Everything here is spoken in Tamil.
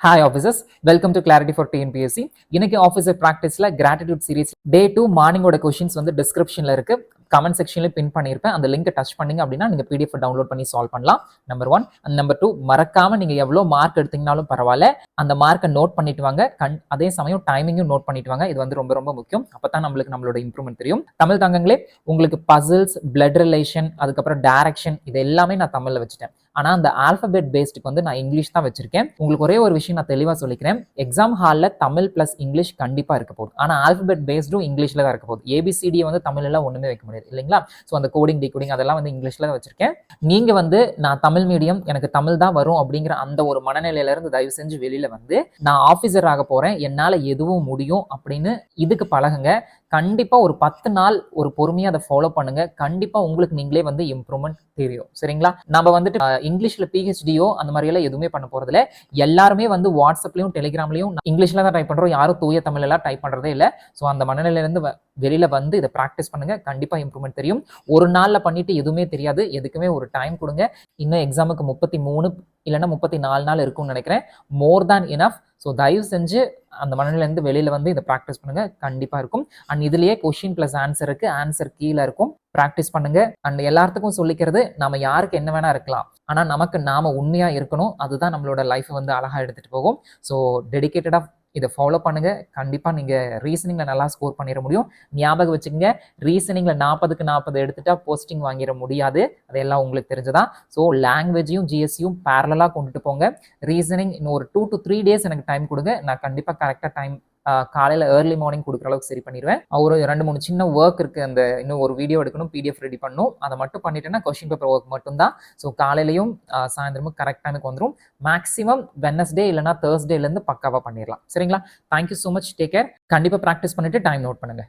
Hi officers, welcome to Clarity for TNPSC. இன்னைக்கு ஆஃபீஸர் ப்ராக்டிஸ்ல கிராட்டிடியூட் சீரிஸ் டே 2 மார்னிங்கோட கொஷின்ஸ் வந்து டிஸ்கிரிப்ஷன்ல இருக்கு. கமெண்ட் செக்ஷன்ல பின் பண்ணியிருப்பேன். அந்த லிங்கை டச் பண்ணீங்க அப்படின்னா நீங்க PDF டவுன்லோட் பண்ணி சால்வ் பண்ணலாம். நம்பர் 1 அண்ட் நம்பர் 2 மறக்காம நீங்க எவ்வளோ மார்க் எடுத்தீங்கனாலும் பரவாயில்ல, அந்த மார்க்கை நோட் பண்ணிட்டு வாங்க. அதே சமயம் டைமிங்கும் நோட் பண்ணிட்டு வாங்க. இது வந்து ரொம்ப ரொம்ப முக்கியம். அப்பதான் நம்மளோட இம்ப்ரூவ்மெண்ட் தெரியும். தமிழ் தங்கங்களே, உங்களுக்கு பசில்ஸ், பிளட் ரிலேஷன், அதுக்கப்புறம் டைரக்ஷன், இது எல்லாமே நான் தமிழ்ல வச்சுட்டேன். ஆனா அந்த ஆல்பபெட் பேஸ்டுக்கு வந்து நான் இங்கிலீஷ் தான் வச்சிருக்கேன். உங்களுக்கு ஒரே ஒரு விஷயம் நான் தெளிவா சொல்லிக்கிறேன். எக்ஸாம் ஹால்ல தமிழ் பிளஸ் இங்கிலீஷ் கண்டிப்பா இருக்க போகுது. ஆனா ஆல்பபெட் பேஸ்டும் இங்கிலீஷ்ல தான் இருக்க போகுது. ஏபிசிடி வந்து தமிழ்ல ஒண்ணுமே வைக்க முடியாது இல்லைங்களா? ஸோ அந்த கோடிங் டிகோடிங் அதெல்லாம் வந்து இங்கிலீஷ்ல தான் வச்சிருக்கேன். நீங்க வந்து நான் தமிழ் மீடியம், எனக்கு தமிழ் தான் வரும் அப்படிங்கிற அந்த ஒரு மனநிலையில இருந்து தயவு செஞ்சு வெளியில வந்து நான் ஆபீசர் ஆக போறேன், என்னால எதுவும் முடியும் அப்படின்னு இதுக்கு பழகுங்க. கண்டிப்பா ஒரு 10 நாள் ஒரு பொறுமையா அதை ஃபாலோ பண்ணுங்க. கண்டிப்பா உங்களுக்கு நீங்களே வந்து இம்ப்ரூவ்மெண்ட் தெரியும். சரிங்களா? நம்ம வந்துட்டு இங்கிலீஷ்ல பிஹெச்டியோ அந்த மாதிரி எல்லாம் எதுவுமே பண்ண போறது இல்ல. எல்லாருமே வந்து வாட்ஸ்அப்லயும் டெலிகிராம்லயும் இங்கிலீஷ்ல தான் டைப் பண்றோம். யாரும் தூய தமிழ் எல்லாம் டைப் பண்றதே இல்ல. ஸோ அந்த மனநிலையில இருந்து வெளியில வந்து இதை ப்ராக்டிஸ் பண்ணுங்க. கண்டிப்பா இம்ப்ரூவ்மெண்ட் தெரியும். ஒரு நாள்ல பண்ணிட்டு எதுவுமே தெரியாது. எதுக்குமே ஒரு டைம் கொடுங்க. இன்னும் எக்ஸாமுக்கு 33 இல்லைன்னா 34 நாள் இருக்கும்னு நினைக்கிறேன். மோர் தேன் இனஃப். ஸோ தயவு செஞ்சு அந்த மனநிலையிலேருந்து வெளியில வந்து இதை ப்ராக்டிஸ் பண்ணுங்க. கண்டிப்பா இருக்கும். அண்ட் இதுலயே கொஸ்டின் பிளஸ் ஆன்சர் இருக்கு. ஆன்சர் கீழே இருக்கும். ப்ராக்டிஸ் பண்ணுங்க. அண்ட் எல்லாத்துக்கும் சொல்லிக்கிறது, நம்ம யாருக்கு என்ன வேணா இருக்கலாம், ஆனா நமக்கு நாம உண்மையா இருக்கணும். அதுதான் நம்மளோட லைஃப் வந்து அழகா எடுத்துட்டு போகும். ஸோ டெடிகேட்டடா இதை ஃபாலோ பண்ணுங்க. கண்டிப்பா நீங்க ரீசனிங்ல நல்லா ஸ்கோர் பண்ணிட முடியும். ஞாபகம் வச்சுக்கோங்க, ரீசனிங்ல 40க்கு 40 எடுத்துட்டா போஸ்டிங் வாங்கிட முடியாது. அதெல்லாம் உங்களுக்கு தெரிஞ்சதான். ஸோ லாங்குவேஜையும் ஜிஎஸ்சியும் பேரலா கொண்டுட்டு போங்க. ரீசனிங் இன்னும் ஒரு 2 to 3 டேஸ் எனக்கு டைம் கொடுங்க. நான் கண்டிப்பா கரெக்டா டைம் காலையில ஏர்லி மார்னிங் கொடுக்குற அளவுக்கு சரி பண்ணிடுவேன். ஒரு 2-3 சின்ன ஒர்க் இருக்கு. அந்த இன்னும் ஒரு வீடியோ எடுக்கணும், PDF ரெடி பண்ணணும். அதை மட்டும் பண்ணிட்டேன்னா கொஸ்டின் பேப்பர் ஒர்க் மட்டும் தான். ஸோ காலையிலையும் சாயந்தரமும் கரெக்ட் டைமுக்கு வந்துடும். மேக்ஸிமம் வெட்னஸ்டே இல்லைன்னா தேர்ஸ்டேல இருந்து பக்காவா பண்ணிடலாம். சரிங்களா? Thank you so much. Take care. கண்டிப்பா ப்ராக்டிஸ் பண்ணிட்டு டைம் நோட் பண்ணுங்க.